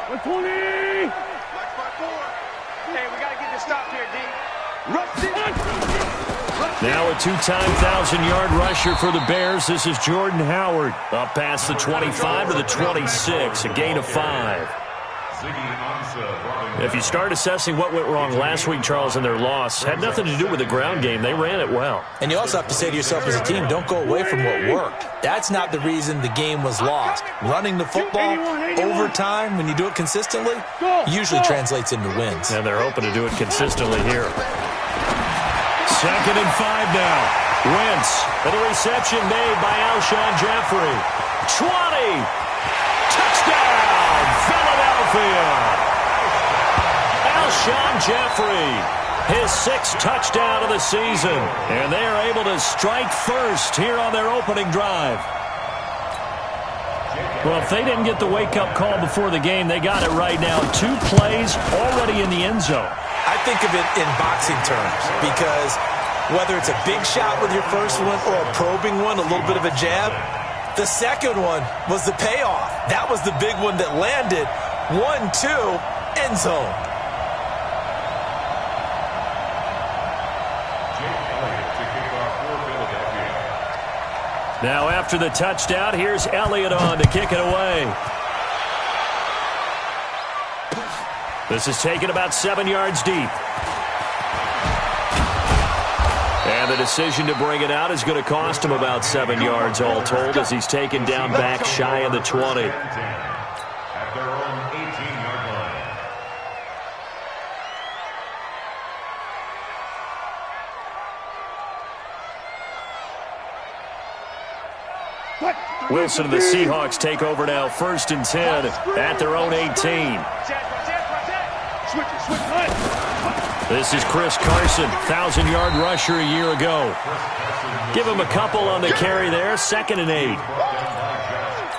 120. Hey, we got to get this stopped here, D. Now a two-time 1,000-yard rusher for the Bears. This is Jordan Howard. Up past the 25 to the 26, a gain of 5. If you start assessing what went wrong last week, Charles, in their loss, had nothing to do with the ground game. They ran it well. And you also have to say to yourself as a team, don't go away from what worked. That's not the reason the game was lost. Running the football over time, when you do it consistently, usually translates into wins. And they're hoping to do it consistently here. 2nd and 5 now. Wentz, and a reception made by Alshon Jeffrey. 20. Touchdown, Philadelphia. Alshon Jeffrey, his 6th touchdown of the season. And they are able to strike first here on their opening drive. Well, if they didn't get the wake-up call before the game, they got it right now. 2 plays already in the end zone. I think of it in boxing terms because whether it's a big shot with your first one or a probing one, a little bit of a jab, the second one was the payoff. That was the big one that landed. 1-2, end zone. Now after the touchdown, here's Elliott on to kick it away. This is taken about 7 yards deep. And the decision to bring it out is going to cost him about 7 yards all told as he's taken down back shy of the 20. At their own 18-yard line. Wilson and the Seahawks take over now, 1st and 10 at their own 18. This is Chris Carson, 1,000-yard rusher a year ago. Give him a couple on the carry there, 2nd and 8.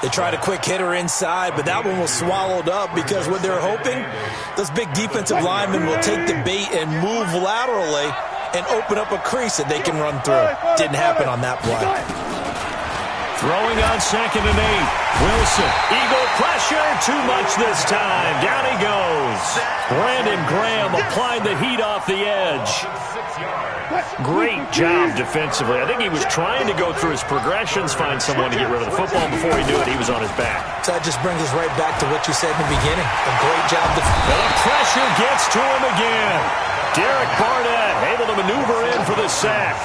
They tried a quick hitter inside, but that one was swallowed up because what they're hoping, those big defensive linemen will take the bait and move laterally and open up a crease that they can run through. Didn't happen on that play. Throwing on 2nd and 8. Wilson, eagle pressure, too much this time. Down he goes. Brandon Graham applying the heat off the edge. Great job defensively. I think he was trying to go through his progressions, find someone to get rid of the football. Before he knew it, he was on his back. So that just brings us right back to what you said in the beginning. A great job. The pressure gets to him again. Derek Barnett able to maneuver in for the sack.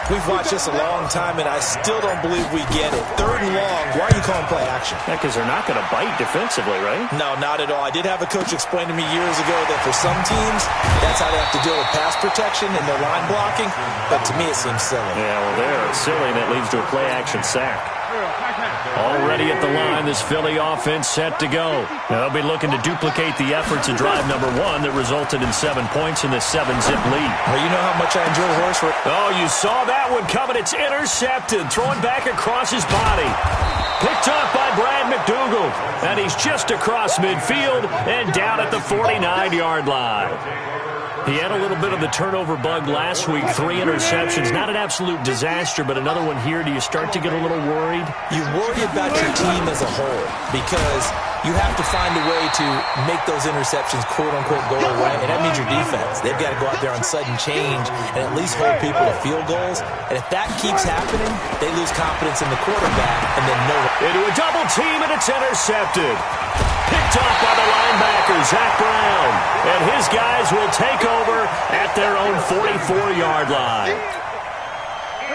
We've watched this a long time, and I still don't believe we get it. 3rd and long, why are you calling play action? Yeah, because they're not going to bite defensively, right? No, not at all. I did have a coach explain to me years ago that for some teams, that's how they have to deal with pass protection and their line blocking, but to me it seems silly. Yeah, well, they're silly, and that leads to a play-action sack. Already at the line, this Philly offense set to go. Now they'll be looking to duplicate the efforts of drive number 1 that resulted in 7 points in the 7-zip lead. Well, you know how much I enjoy horse race. Oh, you saw that one coming. It's intercepted. Throwing back across his body. Picked off by Brad McDougal. And he's just across midfield and down at the 49-yard line. He had a little bit of the turnover bug last week, 3 interceptions. Not an absolute disaster, but another one here. Do you start to get a little worried? You worry about your team as a whole because you have to find a way to make those interceptions, quote-unquote, go away, and that means your defense. They've got to go out there on sudden change and at least hold people to field goals. And if that keeps happening, they lose confidence in the quarterback and then no. Into a double team, and it's intercepted. Picked off by the linebacker, Zach Brown. And his guys will take over at their own 44-yard line.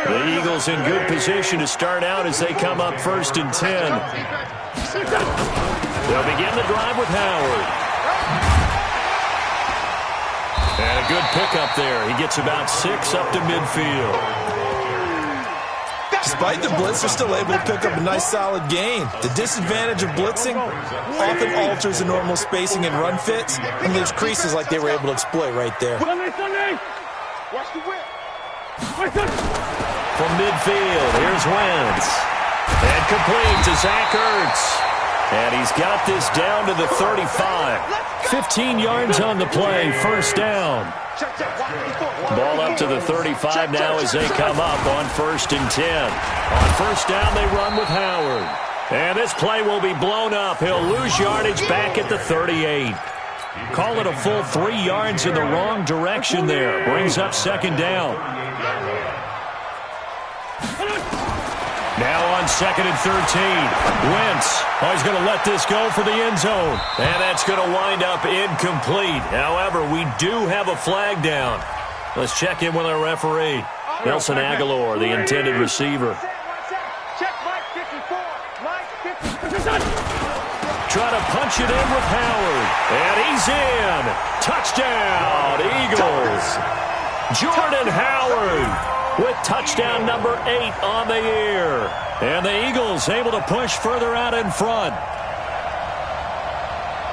The Eagles in good position to start out as they come up 1st and 10. They'll begin the drive with Howard. And a good pickup there. He gets about 6 up to midfield. Despite the blitz, they're still able to pick up a nice solid gain. The disadvantage of blitzing often alters the normal spacing and run fits and leaves creases like they were able to exploit right there. From midfield, here's Wentz. And complete to Zach Ertz. And he's got this down to the 35. 15 yards on the play, 1st down. Ball up to the 35 now as they come up on 1st and 10. On 1st down, they run with Howard. And this play will be blown up. He'll lose yardage back at the 38. Call it a full 3 yards in the wrong direction there. Brings up second down. Now on 2nd and 13. Wentz. Oh, he's going to let this go for the end zone. And that's going to wind up incomplete. However, we do have a flag down. Let's check in with our referee. Nelson Aguilar, the intended receiver. Check Mike 54. Mike 54. Try to punch it in with Howard. And he's in. Touchdown, Eagles. Jordan Howard with touchdown number 8 on the year. And the Eagles able to push further out in front.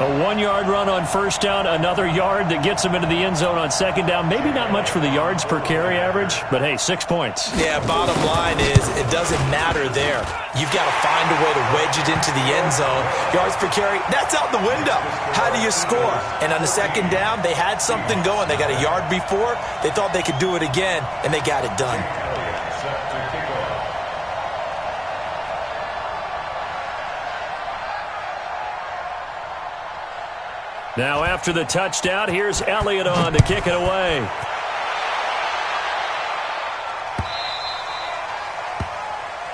A 1-yard run on first down, another yard that gets them into the end zone on second down. Maybe not much for the yards per carry average, but hey, 6 points. Yeah, bottom line is it doesn't matter there. You've got to find a way to wedge it into the end zone. Yards per carry, that's out the window. How do you score? And on the second down, they had something going. They got a yard before. They thought they could do it again, and they got it done. Now after the touchdown, here's Elliott on to kick it away.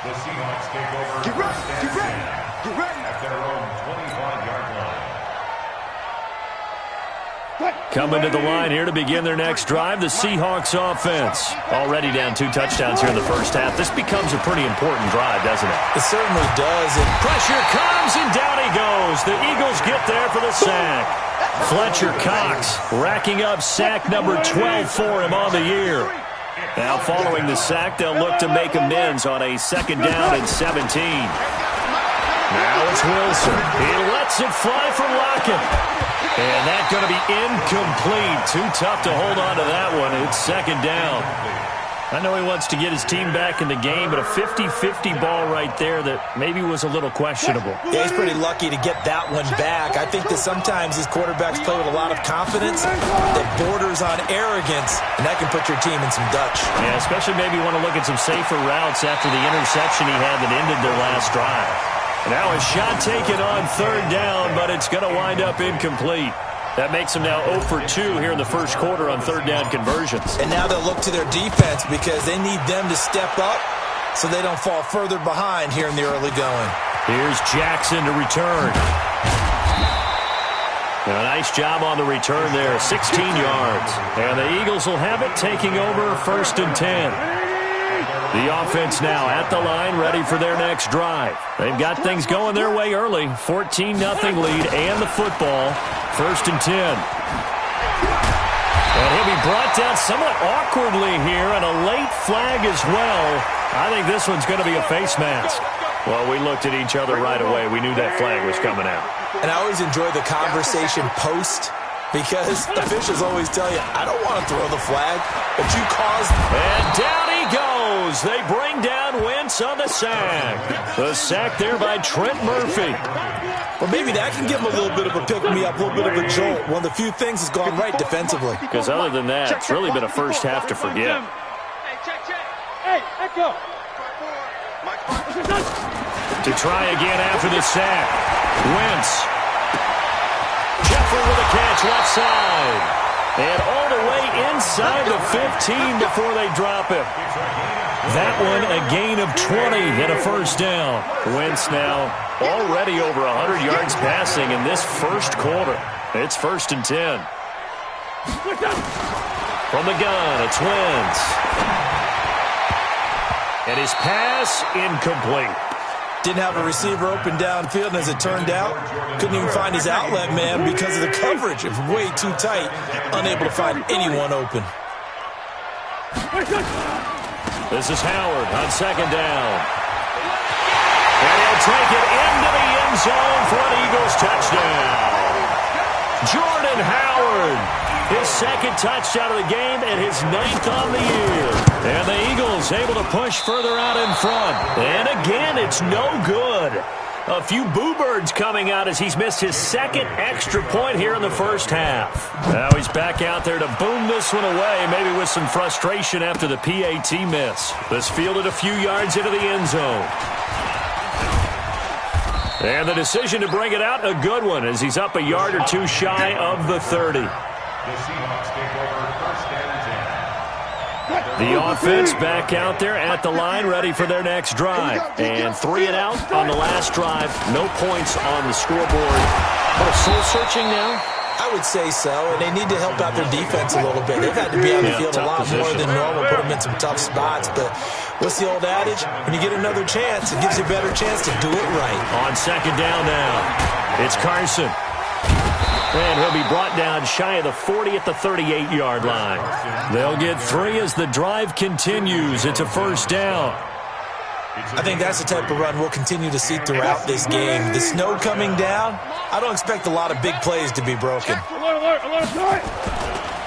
The Seahawks take over. Get ready. At their own 25-yard line. Coming to the line here to begin their next drive, the Seahawks offense. Already down 2 touchdowns here in the first half. This becomes a pretty important drive, doesn't it? It certainly does. And pressure comes, and down he goes. The Eagles get there for the sack. Fletcher Cox racking up sack number 12 for him on the year. Now following the sack, they'll look to make amends on a 2nd down and 17. Now it's Wilson. He lets it fly for Lockett. And that's going to be incomplete. Too tough to hold on to that one. It's 2nd down. I know he wants to get his team back in the game, but a 50-50 ball right there that maybe was a little questionable. Yeah, he's pretty lucky to get that one back. I think that sometimes these quarterbacks play with a lot of confidence that borders on arrogance, and that can put your team in some Dutch. Yeah, especially maybe want to look at some safer routes after the interception he had that ended their last drive. Now a shot taken on 3rd down, but it's going to wind up incomplete. That makes them now 0 for 2 here in the first quarter on 3rd down conversions. And now they'll look to their defense because they need them to step up so they don't fall further behind here in the early going. Here's Jackson to return. A nice job on the return there, 16 yards. And the Eagles will have it taking over 1st and 10. The offense now at the line, ready for their next drive. They've got things going their way early. 14-0 lead and the football. 1st and 10. And he'll be brought down somewhat awkwardly here, and a late flag as well. I think this one's going to be a face mask. Well, we looked at each other right away. We knew that flag was coming out. And I always enjoy the conversation post, because officials always tell you, I don't want to throw the flag, but you caused. And down he goes. They bring down Wentz on the sack. The sack there by Trent Murphy. Well, maybe that can give him a little bit of a pick-me-up, a little bit of a jolt. One of the few things has gone right defensively. Because other than that, it's really been a first half to forget. Hey, echo. To try again after the sack. Wentz. Jeffrey with a catch left side. And all the way inside the 15 before they drop him. That one a gain of 20 and a first down. Wentz now already over 100 yards passing in this first quarter. It's 1st and 10. From the gun, it's Wentz. And his pass incomplete. Didn't have a receiver open downfield, and as it turned out, couldn't even find his outlet man because of the coverage. It was way too tight, unable to find anyone open. This is Howard on 2nd down. And he'll take it into the end zone for an Eagles touchdown. Jordan Howard, his 2nd touchdown of the game and his 9th on the year. And the Eagles able to push further out in front. And again, it's no good. A few boo birds coming out as he's missed his 2nd extra point here in the first half. Now he's back out there to boom this one away, maybe with some frustration after the PAT miss. This fielded a few yards into the end zone. And the decision to bring it out, a good one, as he's up a yard or two shy of the 30. The Seahawks take over first and 10. The offense back out there at the line, ready for their next drive. And 3 and out on the last drive. No points on the scoreboard. A little soul-searching now? I would say so, and they need to help out their defense a little bit. They've had to be on the field a lot more than normal, put them in some tough spots. But what's the old adage? When you get another chance, it gives you a better chance to do it right. On second down now, it's Carson. And he'll be brought down shy of the 40 at the 38-yard line. They'll get 3 as the drive continues. It's a first down. I think that's the type of run we'll continue to see throughout this game. The snow coming down, I don't expect a lot of big plays to be broken.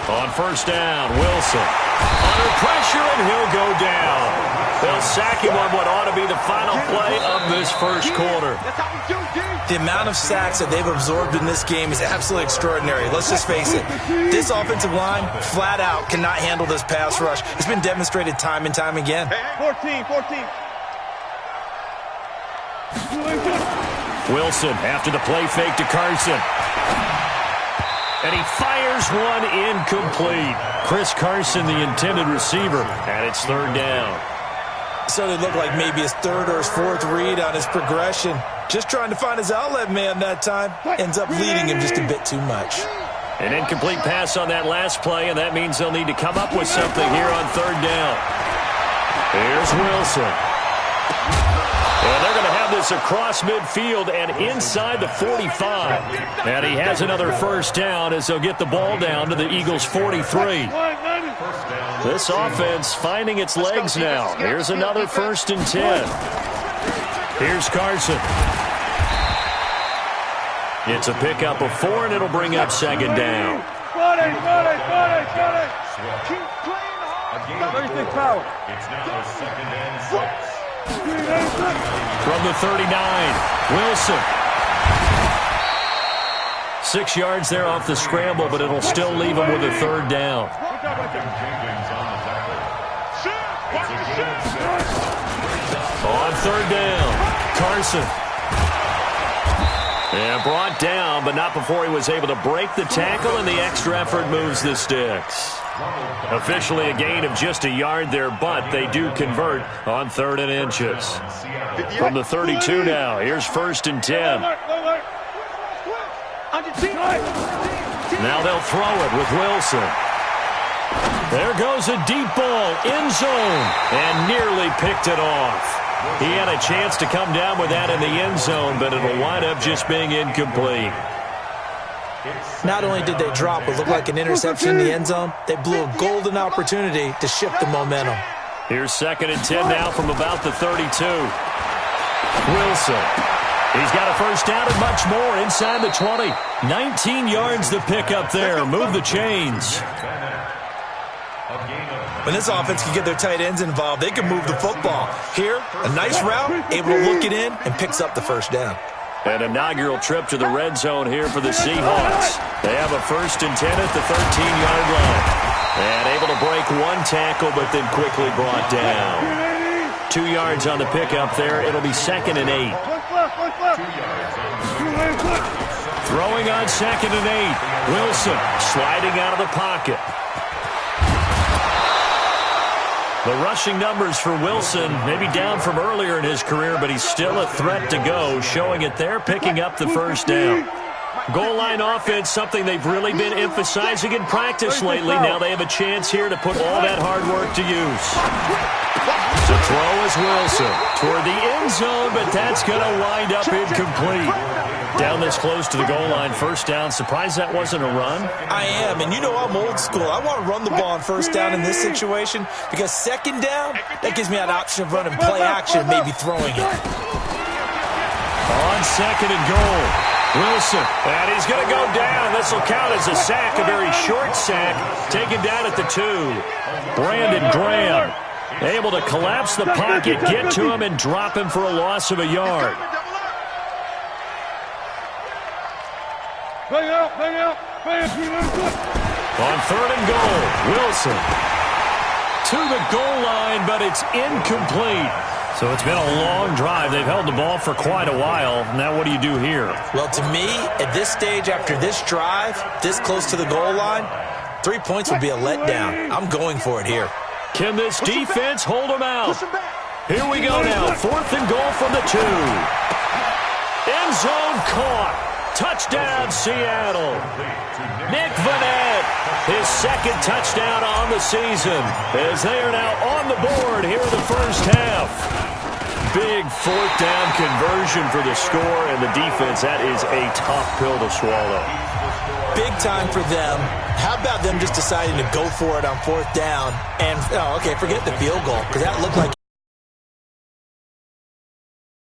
On first down, Wilson. Under pressure, and he'll go down. They'll sack him on what ought to be the final play of this first quarter. The amount of sacks that they've absorbed in this game is absolutely extraordinary. Let's just face it. This offensive line, flat out, cannot handle this pass rush. It's been demonstrated time and time again. 14. Wilson after the play fake to Carson. And he fires one incomplete. Chris Carson, the intended receiver, and it's third down. So it looked like maybe his third or his fourth read on his progression. Just trying to find his outlet man that time. Ends up leading him just a bit too much. An incomplete pass on that last play, and that means they'll need to come up with something here on third down. Here's Wilson. And they're going to have this across midfield and inside the 45. And he has another first down as they'll get the ball down to the Eagles' 43. This offense finding its legs now. Here's another 1st and 10. Here's Carson. It's a pickup of 4, and it'll bring up second down. It's now 2nd and 6. From the 39, Wilson. 6 yards there off the scramble, but it'll still leave him with a third down. On third down, Carson. And brought down, but not before he was able to break the tackle, and the extra effort moves the sticks. Officially a gain of just a yard there, but they do convert on 3rd and inches. From the 32 now, here's 1st and 10. Now they'll throw it with Wilson. There goes a deep ball, end zone, and nearly picked it off. He had a chance to come down with that in the end zone, but it'll wind up just being incomplete. Not only did they drop what looked like an interception in the end zone, they blew a golden opportunity to shift the momentum. Here's 2nd and 10 now from about the 32. Wilson. He's got a first down and much more inside the 20. 19 yards the pick up there. Move the chains. When this offense can get their tight ends involved, they can move the football. Here, a nice route, able to look it in, and picks up the first down. An inaugural trip to the red zone here for the Seahawks. They have a 1st and 10 at the 13-yard line. And able to break one tackle, but then quickly brought down. 2 yards on the pickup there. It'll be 2nd and 8. Throwing on 2nd and 8. Wilson sliding out of the pocket. The rushing numbers for Wilson, maybe down from earlier in his career, but he's still a threat to go, showing it there, picking up the first down. Goal line offense, something they've really been emphasizing in practice lately. Now they have a chance here to put all that hard work to use. To throw is Wilson toward the end zone, but that's going to wind up incomplete. Down this close to the goal line, first down. Surprised that wasn't a run? I am, and you know I'm old school. I want to run the ball on first down in this situation because second down, that gives me that option of running play action, maybe throwing it. On 2nd and goal, Wilson, and he's going to go down. This will count as a sack, a very short sack, taken down at the 2. Brandon Graham able to collapse the pocket, get to him, and drop him for a loss of a yard. On 3rd and goal, Wilson to the goal line, but it's incomplete. So it's been a long drive. They've held the ball for quite a while. Now what do you do here? Well, to me, at this stage, after this drive, this close to the goal line, 3 points would be a letdown. I'm going for it here. Can this defense hold them out? Here we go now. 4th and goal from the 2. End zone caught. Touchdown, Seattle. Nick Vanette, his 2nd touchdown on the season, as they are now on the board here in the first half. Big 4th down conversion for the score, and the defense, that is a tough pill to swallow. Big time for them. How about them just deciding to go for it on 4th down? And, oh, okay, forget the field goal, because that looked like